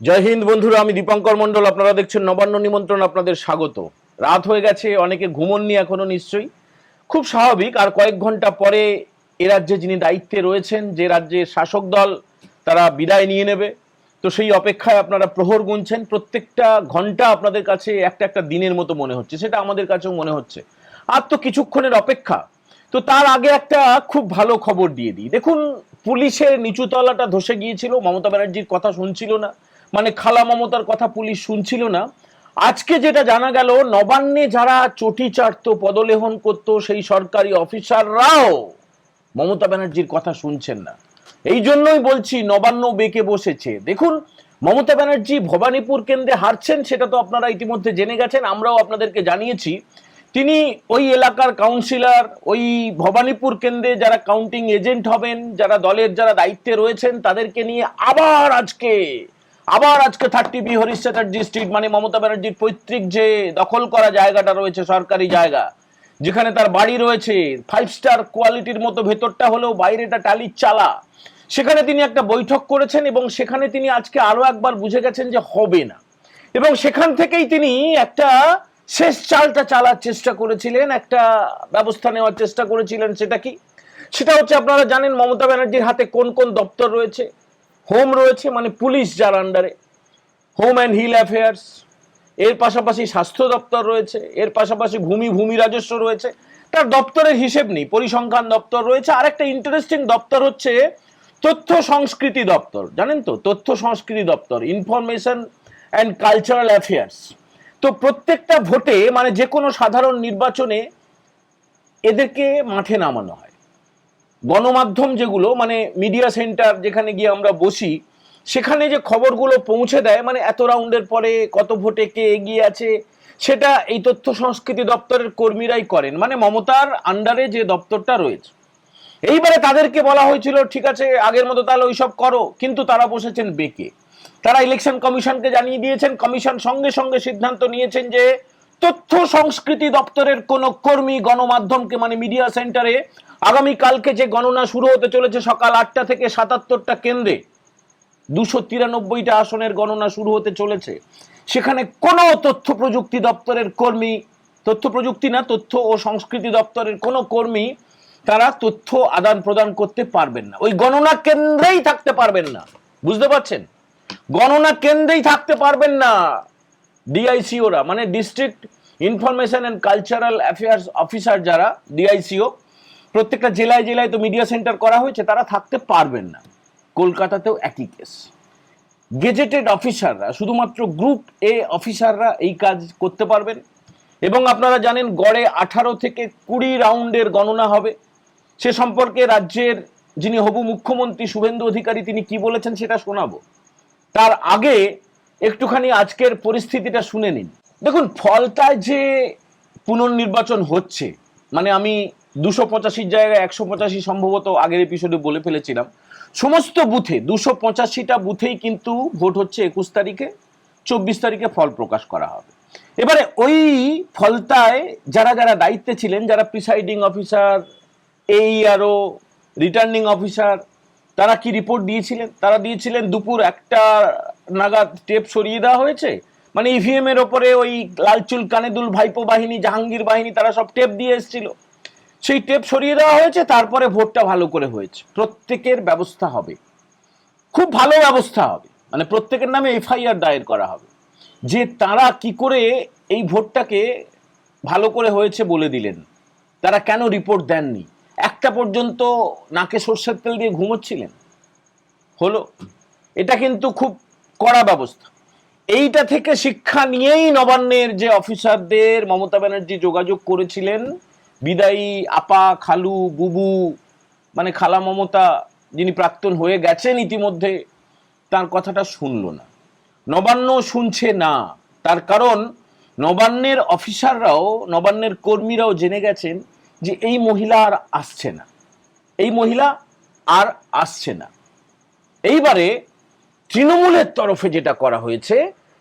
জয় হিন্দ বন্ধুরা, আমি দীপঙ্কর মন্ডল। আপনারা দেখছেন নবান্ন নিমন্ত্রণ। আপনাদের স্বাগত। রাত হয়ে গেছে, অনেকে ঘুমননি এখনো, নিশ্চয়ই খুব স্বাভাবিক। আর কয়েক ঘন্টা পরে এ রাজ্যে যিনি দায়িত্বে রয়েছেন, যে রাজ্যের শাসক দল, তারা বিদায় নিয়ে নেবে। তো সেই অপেক্ষায় আপনারা প্রহর গুনছেন। প্রত্যেকটা ঘন্টা আপনাদের কাছে একটা একটা দিনের মতো মনে হচ্ছে, সেটা আমাদের কাছেও মনে হচ্ছে। আর তো কিছুক্ষণের অপেক্ষা। তো তার আগে একটা খুব ভালো খবর দিয়ে দিই। দেখুন, পুলিশের নিচুতলাটা ধসে গিয়েছিল, মমতা ব্যানার্জির কথা শুনছিল না, মানে খালা মমতার কথা পুলিশ শুনছিল না। আজকে যেটা জানা গেল, নবান্নে যারা চটি চাটতো, পদলেহন করতো, সেই সরকারি অফিসাররাও মমতা ব্যানার্জির কথা শুনছেন না। এই জন্যই বলছি নবান্ন বেঁকে বসেছে। দেখুন, মমতা ব্যানার্জি ভবানীপুর কেন্দ্রে হারছেন, সেটা তো আপনারা ইতিমধ্যে জেনে গেছেন, আমরাও আপনাদেরকে জানিয়েছি। তিনি ওই এলাকার কাউন্সিলর, ওই ভবানীপুর কেন্দ্রে যারা কাউন্টিং এজেন্ট হবেন, যারা দলের যারা দায়িত্বে রয়েছেন, তাদেরকে নিয়ে আবার আজকে 30B হরিশ চ্যাটার্জি স্ট্রিট, মানে মমতা ব্যানার্জির পৈতৃক যে দখল করা জায়গাটা রয়েছে, সরকারি জায়গা, যেখানে তার বাড়ি রয়েছে, 5 স্টার কোয়ালিটির মতো ভেতরটা হলেও বাইরেটা টালির চালা, সেখানে তিনি একটা বৈঠক করেছেন। এবং সেখানে তিনি আজকে আরো একবার বুঝে গেছেন যে হবে না। এবং সেখান থেকেই তিনি একটা শেষ চালটা চালার চেষ্টা করেছিলেন, একটা ব্যবস্থা নেওয়ার চেষ্টা করেছিলেন। সেটা কি? সেটা হচ্ছে, আপনারা জানেন মমতা ব্যানার্জির হাতে কোন কোন দপ্তর রয়েছে। হোম রয়েছে, মানে পুলিশ যার আন্ডারে, হোম অ্যান্ড হিল অ্যাফেয়ার্স। এর পাশাপাশি স্বাস্থ্য দপ্তর রয়েছে, এর পাশাপাশি ভূমি রাজস্ব রয়েছে। তার দপ্তরের হিসেব নেই। পরিসংখ্যান দপ্তর রয়েছে। আর একটা ইন্টারেস্টিং দপ্তর হচ্ছে তথ্য সংস্কৃতি দপ্তর। জানেন তো, তথ্য সংস্কৃতি দপ্তর, ইনফরমেশন অ্যান্ড কালচারাল অ্যাফেয়ার্স। তো প্রত্যেকটা ভোটে, মানে যে কোনো সাধারণ নির্বাচনে এদেরকে মাঠে নামানো হয়। গণমাধ্যম যেগুলো, মানে মিডিয়া সেন্টার, যেখানে গিয়ে আমরা বসি, সেখানে যে খবরগুলো পৌঁছে দেয়, মানে এত রাউন্ডের পরে কত ভোটে কে এগিয়ে আছে, সেটা এই তথ্য সংস্কৃতি দপ্তরের কর্মীরাই করেন, মানে মমতার আন্ডারে যে দপ্তরটা রয়েছে। এইবারে তাদেরকে বলা হয়েছিল, ঠিক আছে আগের মতো তাহলে ওইসব করো, কিন্তু তারা বসেছেন বেঁকে। তারা ইলেকশন কমিশনকে জানিয়ে দিয়েছেন। কমিশন সঙ্গে সঙ্গে সিদ্ধান্ত নিয়েছেন যে তথ্য সংস্কৃতি দপ্তরের কোন কর্মী গণমাধ্যমকে, মানে মিডিয়া সেন্টারে আগামীকালকে যে গণনা শুরু হতে চলেছে সকাল 8টা থেকে 77টা কেন্দ্রে, 293টা আসনের গণনা শুরু হতে চলেছে, সেখানে কোনো তথ্য প্রযুক্তি দপ্তরের কর্মী, তথ্য প্রযুক্তি না, তথ্য ও সংস্কৃতি দপ্তরের কোনো কর্মী তারা তথ্য আদান প্রদান করতে পারবেন না। ওই গণনা কেন্দ্রেই থাকতে পারবেন না। বুঝতে পারছেন? গণনা কেন্দ্রেই থাকতে পারবেন না। ডিআইসিওরা, মানে district information and cultural affairs officer, যারা ডিআইসিও, প্রত্যেকটা জেলায় জেলায় তো মিডিয়া সেন্টার করা হয়েছে, তারা থাকতে পারবেন না। কলকাতাতেও একই কেস। গেজেটেড অফিসাররা, শুধুমাত্র গ্রুপ এ অফিসাররা এই কাজ করতে পারবেন। এবং আপনারা জানেন গড়ে 18 থেকে 20 রাউন্ডের গণনা হবে। সে সম্পর্কে রাজ্যের যিনি হবু মুখ্যমন্ত্রী শুভেন্দু অধিকারী, তিনি কি বলেছেন সেটা শোনাবো। তার আগে একটুখানি আজকের পরিস্থিতিটা শুনে নিন। দেখুন, ফলতায় যে পুনর্নির্বাচন হচ্ছে, মানে আমি 285 জায়গায় 185 সম্ভবত আগের এপিসোডে বলে ফেলেছিলাম, সমস্ত বুথে 285টা বুথেই কিন্তু ভোট হচ্ছে 21 তারিখে। 24 তারিখে ফল প্রকাশ করা হবে। এবারে ওই ফলতায় যারা যারা দায়িত্বে ছিলেন, যারা presiding officer, AERO, returning officer, তারা কি রিপোর্ট দিয়েছিলেন? তারা দিয়েছিলেন দুপুর 1টা নাগাদ টেপ সরিয়ে দেওয়া হয়েছে, মানে ইভিএম এর ওপরে ওই লালচুল কানেদুল ভাইপো বাহিনী, জাহাঙ্গীর বাহিনী, তারা সব টেপ দিয়ে এসেছিল। সেই টেপ সরিয়ে দেওয়া হয়েছে, তারপরে ভোটটা ভালো করে হয়েছে। প্রত্যেকের ব্যবস্থা হবে, খুব ভালো ব্যবস্থা হবে, মানে প্রত্যেকের নামে এফআইআর দায়ের করা হবে যে তারা কি করে এই ভোটটাকে ভালো করে হয়েছে বলে দিলেন, তারা কেন রিপোর্ট দেননি। একটা পর্যন্ত নাকে সর্ষের তেল দিয়ে ঘুমোচ্ছিলেন, হলো। এটা কিন্তু খুব কড়া ব্যবস্থা। এইটা থেকে শিক্ষা নিয়েই নবান্নের যে অফিসারদের মমতা ব্যানার্জি যোগাযোগ করেছিলেন, বিদায়ী আপা, খালু, বুবু, মানে খালা মমতা, যিনি প্রাক্তন হয়ে গেছেন ইতিমধ্যে, তার কথাটা শুনলো না। নবান্ন শুনছে না। তার কারণ নবান্নের অফিসাররাও, নবান্নের কর্মীরাও জেনে গেছেন যে এই মহিলা আর আসছে না, এই মহিলা আর আসছে না। এইবারে তৃণমূলের তরফে যেটা করা হয়েছে,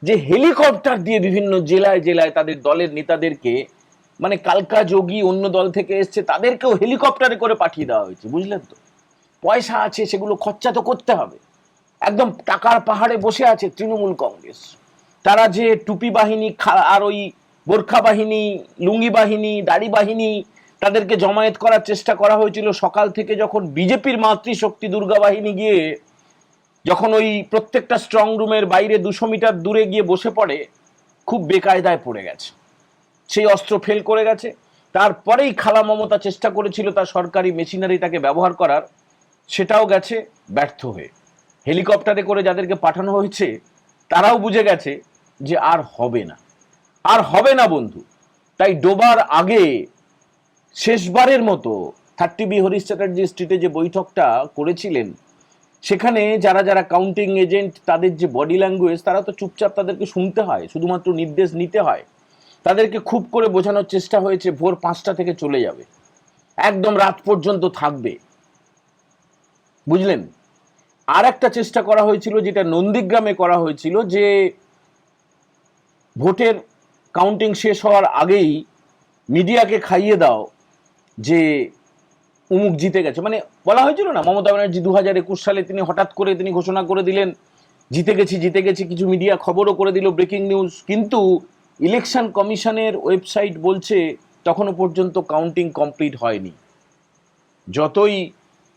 যে হেলিকপ্টার দিয়ে বিভিন্ন জেলায় জেলায় তাদের দলের নেতাদেরকে, মানে কালকা যোগী অন্য দল থেকে এসছে, তাদেরকেও হেলিকপ্টারে করে পাঠিয়ে দেওয়া হয়েছে। বুঝলেন তো? পয়সা আছে, সেগুলো খরচা তো করতে হবে। একদম টাকার পাহাড়ে বসে আছে তৃণমূল কংগ্রেস। তারা যে টুপি বাহিনী আর ওই গোর্খা বাহিনী, লুঙ্গি বাহিনী, দাড়ি বাহিনী, তাদেরকে জমায়েত করার চেষ্টা করা হয়েছিল সকাল থেকে, যখন বিজেপির মাতৃশক্তি দুর্গা বাহিনী গিয়ে যখন ওই প্রত্যেকটা স্ট্রং রুমের বাইরে 200 মিটার দূরে গিয়ে বসে পড়ে, খুব বেকায়দায় পড়ে গেছে, সেই অস্ত্র ফেল করে গেছে। তারপরেই খালা মমতা চেষ্টা করেছিল তার সরকারি মেশিনারিটাকে ব্যবহার করার, সেটাও গেছে ব্যর্থ হয়ে। হেলিকপ্টারে করে যাদেরকে পাঠানো হয়েছে তারাও বুঝে গেছে যে আর হবে না, আর হবে না বন্ধু। তাই ডোবার আগে শেষবারের মতো 30B হরিশ চ্যাটার্জি স্ট্রিটে যে বৈঠকটা করেছিলেন, সেখানে যারা যারা কাউন্টিং এজেন্ট, তাদের যে বডি ল্যাঙ্গুয়েজ, তারা তো চুপচাপ, তাদেরকে শুনতে হয়, শুধুমাত্র নির্দেশ নিতে হয়। তাদেরকে খুব করে বোঝানোর চেষ্টা হয়েছে ভোর 5টা থেকে চলে যাবে, একদম রাত পর্যন্ত থাকবে, বুঝলেন। আর একটা চেষ্টা করা হয়েছিল, যেটা নন্দীগ্রামে করা হয়েছিল, যে ভোটের কাউন্টিং শেষ হওয়ার আগেই মিডিয়াকে খাইয়ে দাও যে উমুক জিতে গেছে। মানে বলা হয়েছিল না, মমতা ব্যানার্জি 2021 সালে তিনি হঠাৎ করে তিনি ঘোষণা করে দিলেন জিতে গেছি জিতে গেছি, কিছু মিডিয়া খবরও করে দিল, ব্রেকিং নিউজ। কিন্তু ইলেকশন কমিশনের ওয়েবসাইট বলছে তখনও পর্যন্ত কাউন্টিং কমপ্লিট হয়নি। যতই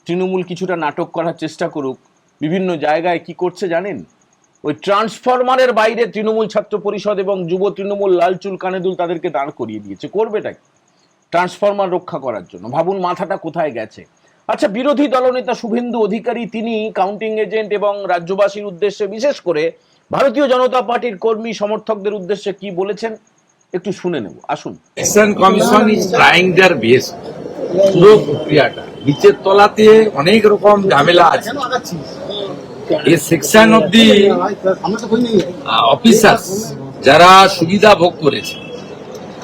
তৃণমূল কিছুটা নাটক করার চেষ্টা করুক, বিভিন্ন জায়গায় কি করছে জানেন, ওই ট্রান্সফরমারের বাইরে তৃণমূল ছাত্র পরিষদ এবং যুব তৃণমূল লালচুল কানেদুল তাদেরকে দাঁড় করিয়ে দিয়েছে। করবেটা কি? ট্রান্সফরমার রক্ষা করার জন্য। ভাবুন মাথাটা কোথায় গেছে। আচ্ছা, বিরোধী দলনেতা শুভেন্দু অধিকারী তিনি কাউন্টিং এজেন্ট এবং রাজ্যবাসীর উদ্দেশ্যে, বিশেষ করে ভারতীয় জনতা পার্টির কর্মী সমর্থকদের উদ্দেশ্যে কি বলেছেন একটু শুনে নেব, আসুন। Election commission is trying their best. পুরো প্রক্রিয়াটা নিচের তলাতে অনেক রকম ঝামেলা আছে। এই সেকশন অফ দি অফিসার্স যারা সুবিধা ভোগ করেছে,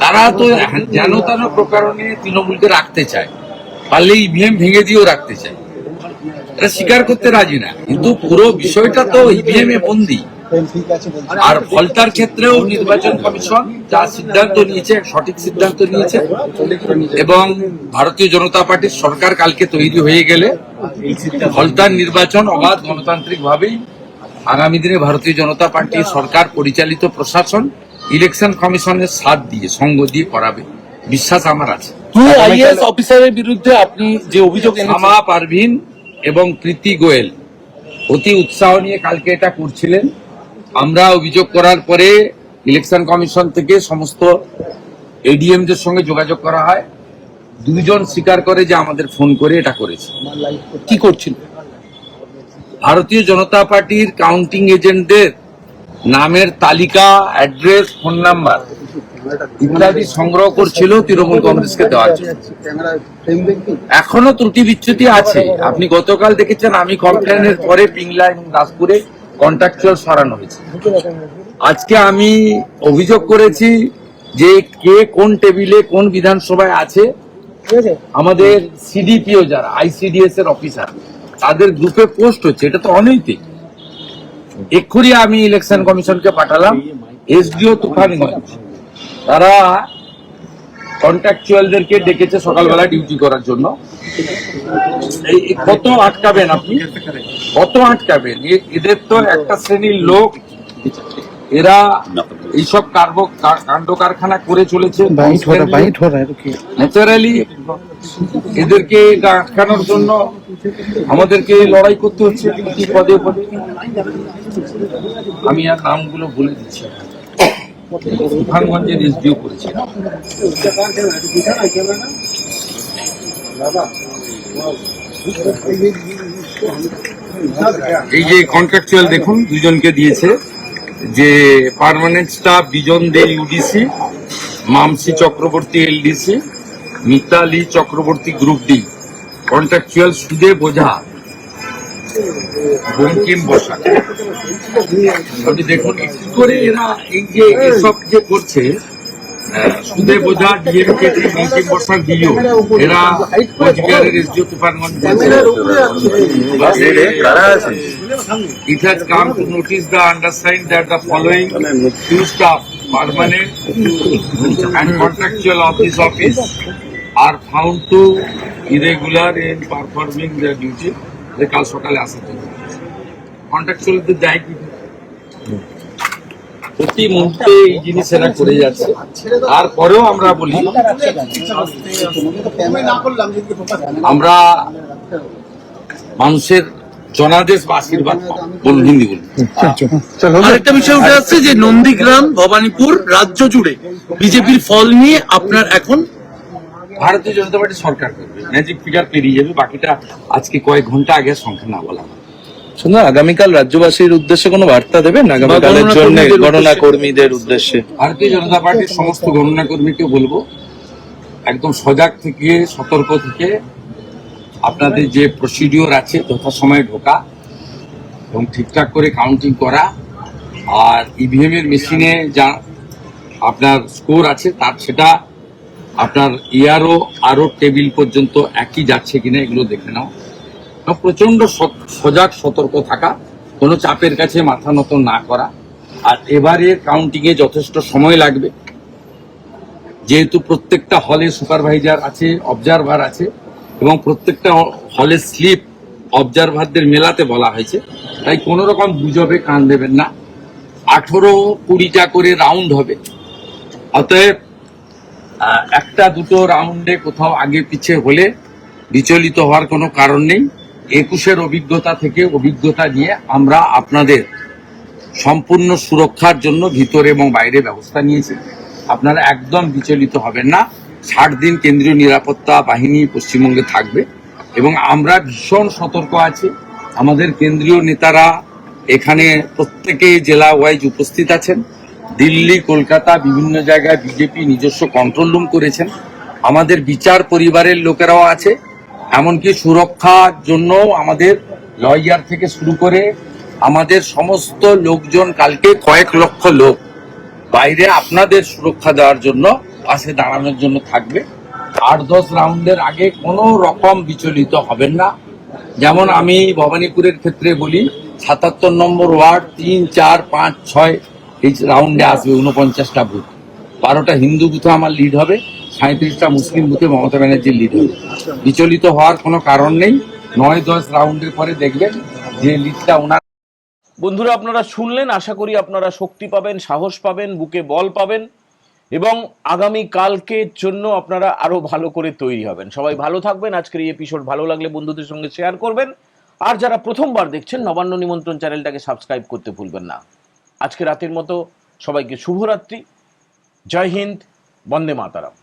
তারা তো যেন তেন প্রকারণে তৃণমূলকে রাখতে চায়, পারলে ইভিএম ভেঙে দিয়েও রাখতে চায়, এটা স্বীকার করতে রাজি না। কিন্তু পুরো বিষয়টা তো ইভিএম এ বন্দী। আর ফলতার ক্ষেত্রেও নির্বাচন কমিশন যা সিদ্ধান্ত নিয়েছে, সঠিক সিদ্ধান্ত নিয়েছে। এবং ভারতীয় জনতা পার্টির সরকার কালকে তৈরি হয়ে গেলে ফলতার নির্বাচন অবাধ গণতান্ত্রিক ভাবেই আগামী দিনে ভারতীয় জনতা পার্টির সরকার পরিচালিত প্রশাসন ইলেকশন কমিশনের সাথ দিয়ে, সঙ্গ দিয়ে করাবে, বিশ্বাস আমার আছে। আইএএস অফিসারের বিরুদ্ধে আপনি যে অভিযোগ, শামা পারভিন এবং প্রীতি গোয়েল অতি উৎসাহ নিয়ে কালকে এটা করছিলেন। আমরা অভিযোগ করার পরে ইলেকশন কমিশন থেকে সমস্ত এডিএমদের সঙ্গে যোগাযোগ করা হয়। দুজন স্বীকার করে যে আমাদের ফোন করে এটা করেছে। কি করছিল? ভারতীয় জনতা পার্টির কাউন্টিং এজেন্টদের নামের তালিকা, অ্যাড্রেস, ফোন নাম্বার ইত্যাদি সংগ্রহ করছিল তৃণমূল কংগ্রেসকে দেওয়ার জন্য। এখনো ত্রুটি বিচ্যুতি আছে। আপনি গতকাল দেখেছেন, আমি কমপ্লেনের পরে পিংলা এবং দাসপুরে কন্ট্রাকচুয়াল সরানো হয়েছে। আজকে আমি অভিযোগ করেছি যে কে কোন টেবিলে কোন বিধানসভায় আছে। আমাদের সিডিপিও যারা আইসিডিএস এর অফিসার, তাদের গ্রুপে পোস্ট হচ্ছে, এটা তো অনৈতিক। এক্ষুনি আমি ইলেকশন কমিশনকে পাঠালাম, এসডিও তুফানগঞ্জ, তারা কন্ট্রাকচুয়ালদেরকে ডেকেছে সকালবেলা ডিউটি করার জন্য। এই কত আটকাবেন আপনি, কত আটকাবেন? এদের তো একটা শ্রেণীর লোক, এরা এইসব কাণ্ড কারখানা করে চলেছে। ন্যাচারালি এদেরকে আটকানোর জন্য আমাদেরকে লড়াই করতে হচ্ছে পদে পদে। আমি আর নামগুলো বলে দিচ্ছি। তুফানগঞ্জের এসডিও করেছে। এই যে কন্ট্রাকচুয়াল দেখুন, দুজনকে দিয়েছে। যে permanent staff Bijan De UDC, Mamsi Chakraborty LDC, Mitali Chakraborty group D. Contractual সুদে বোঝা, বঙ্কিম বসাক। আপনি দেখুন কি করে এরা এই যে এসব যে করছে, সুদে বোঝা, ডিএমকে, বঙ্কিম বসাক, ডিও, এরা কোচবিহারের SDO Tufanganj. It has come to notice the undersigned that the following two staff, permanent and contractual of this office, are found to irregular in performing their duty. কাল সকালে আসা কন্ট্রাকচুয়ালদের দেয় কি প্রতি মুহূর্তে এই জিনিস এরা করে যাচ্ছে। তারপরেও আমরা বলি আমরা মানুষের জনাদেশ বা আশীর্বাদ বলুন, হিন্দি বলুন। আরেকটা বিষয় উঠে আসছে যে নন্দীগ্রাম ভবানীপুর রাজ্য জুড়ে বিজেপির ফল নিয়ে আপনার এখন ভারতীয় জনতা পার্টি সরকার করবে, ম্যাজিক ফিগার পেরিয়ে যাবে, বাকিটা আজকে কয়েক ঘন্টা আগে সংখ্যা না বলা হয়। শুনুন, আগামীকাল রাজ্যবাসীর উদ্দেশ্যে কোনো বার্তা দেবেন আগামীকালের জন্য গণনা কর্মীদের উদ্দেশ্যে? ভারতীয় জনতা পার্টির সমস্ত গণনা কর্মীকে বলবো একদম সজাগ থেকে, সতর্ক থেকে আপনাদের যে প্রসিডিওর আছে যথাসময়ে ঢোকা এবং ঠিকঠাক করে কাউন্টিং করা, আর ইভিএম এর মেশিনে যা আপনার স্কোর আছে তার সেটা আপনার ইয়ারও আরো টেবিল পর্যন্ত একই যাচ্ছে কিনা এগুলো দেখে নাও। প্রচন্ড সজাগ সতর্ক থাকা, কোনো চাপের কাছে মাথা নত না করা। আর এবারে কাউন্টিং এ যথেষ্ট সময় লাগবে, যেহেতু প্রত্যেকটা হলে সুপারভাইজার আছে, অবজারভার আছে, এবং প্রত্যেকটা হলে স্লিপ অবজারভারদের মেলাতে বলা হয়েছে, তাই কোনো রকম গুজবে কান দেবেন না। 18-20টা করে রাউন্ড হবে, অতএব একটা দুটো রাউন্ডে কোথাও আগে পিছে হলে বিচলিত হওয়ার কোনো কারণ নেই। 21-এর অভিজ্ঞতা থেকে অভিজ্ঞতা নিয়ে আমরা আপনাদের সম্পূর্ণ সুরক্ষার জন্য ভিতরে এবং বাইরে ব্যবস্থা নিয়েছি। আপনারা একদম বিচলিত হবেন না। 60 দিন কেন্দ্রীয় নিরাপত্তা বাহিনী পশ্চিমবঙ্গে থাকবে এবং আমরা ভীষণ সতর্ক আছি। আমাদের কেন্দ্রীয় নেতারা এখানে প্রত্যেকে জেলা ওয়াইজ উপস্থিত আছেন। দিল্লি, কলকাতা বিভিন্ন জায়গায় বিজেপি নিজস্ব কন্ট্রোল রুম করেছেন। আমাদের বিচার পরিবারের লোকেরাও আছে, এমনকি সুরক্ষার জন্য আমাদের লয়ার থেকে শুরু করে আমাদের সমস্ত লোকজন কালকে কয়েক লক্ষ লোক বাইরে আপনাদের সুরক্ষা দেওয়ার জন্য পাশে দাঁড়ানোর জন্য থাকবে। 8-10 রাউন্ডের আগে কোনো রকম বিচলিত হবেন না। যেমন আমি ভবানীপুরের ক্ষেত্রে বলি, 77 নম্বর ওয়ার্ড 3, 4, 5, 6 এই রাউন্ডে আসবে 49টা বুথ। 12টা হিন্দু বুথে আমার লিড হবে, 37টা মুসলিম বুথে মমতা ব্যানার্জির লিড হবে। বিচলিত হওয়ার কোনো কারণ নেই। 9-10 রাউন্ডের পরে দেখবেন যে লিডটা ওনার। বন্ধুরা, আপনারা শুনলেন, আশা করি আপনারা শক্তি পাবেন, সাহস পাবেন, বুকে বল পাবেন এবং আগামী কালকের জন্য আপনারা আরো ভালো করে তৈরি হবেন। সবাই ভালো থাকবেন। আজকের এই এপিসোড ভালো লাগলে বন্ধুদের সঙ্গে শেয়ার করবেন, আর যারা প্রথমবার দেখছেন নবান্ন নিমন্ত্রণ চ্যানেলটাকে সাবস্ক্রাইব করতে ভুলবেন না। আজকে রাতের মতো সবাইকে শুভরাত্রি। জয় হিন্দ, বন্দে মাতারাম।